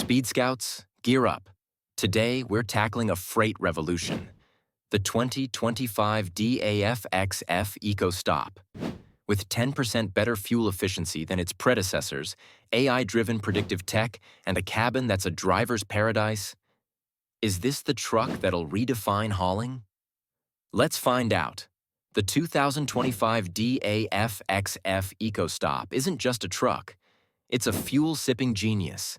Speed Scouts, gear up. Today, we're tackling a freight revolution. The 2025 DAF XF EcoStop. With 10% better fuel efficiency than its predecessors, AI-driven predictive tech, and a cabin that's a driver's paradise, is this the truck that'll redefine hauling? Let's find out. The 2025 DAF XF EcoStop isn't just a truck. It's a fuel-sipping genius.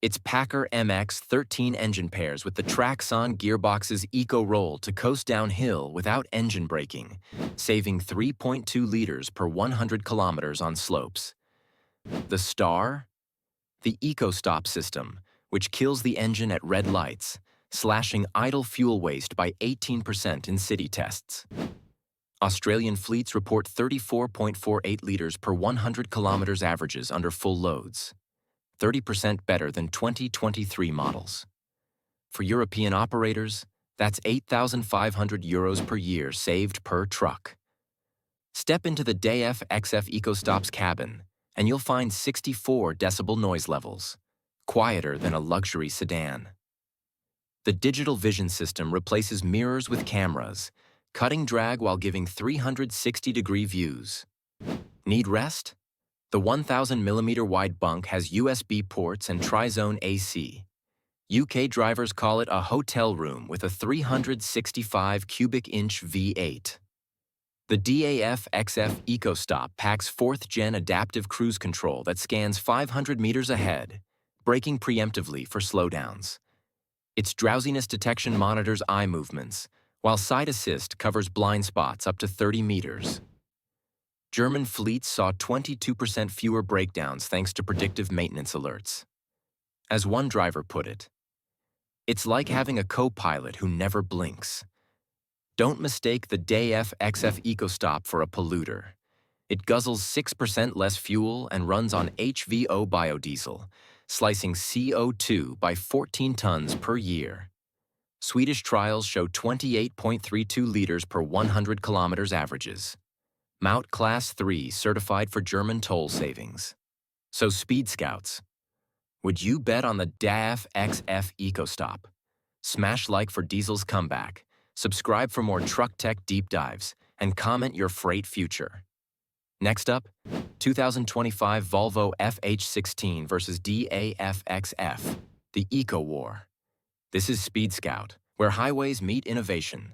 Its PACCAR MX-13 engine pairs with the Traxxon gearbox's eco-roll to coast downhill without engine braking, saving 3.2 liters per 100 kilometers on slopes. The star? The EcoStop System, which kills the engine at red lights, slashing idle fuel waste by 18% in city tests. Australian fleets report 34.48 liters per 100 kilometers averages under full loads, 30% better than 2023 models. For European operators, that's €8,500 per year saved per truck. Step into the DAF XF EcoStop's cabin, and you'll find 64 decibel noise levels, quieter than a luxury sedan. The digital vision system replaces mirrors with cameras, cutting drag while giving 360-degree views. Need rest? The 1,000mm wide bunk has USB ports and tri-zone AC. UK drivers call it a hotel room with a 365 cubic inch V8. The DAF XF EcoStop packs 4th-gen adaptive cruise control that scans 500 meters ahead, braking preemptively for slowdowns. Its drowsiness detection monitors eye movements, while side assist covers blind spots up to 30 meters. German fleets saw 22% fewer breakdowns thanks to predictive maintenance alerts. As one driver put it, "It's like having a co-pilot who never blinks." Don't mistake the DAF XF EcoStop for a polluter. It guzzles 6% less fuel and runs on HVO biodiesel, slicing CO2 by 14 tons per year. Swedish trials show 28.32 liters per 100 kilometers averages. Maut Class 3 certified for German toll savings. So Speed Scouts, would you bet on the DAF XF EcoStop? Smash like for Diesel's comeback, subscribe for more truck tech deep dives, and comment your freight future. Next up, 2025 Volvo FH16 versus DAF XF, the Eco War. This is Speed Scout, where highways meet innovation.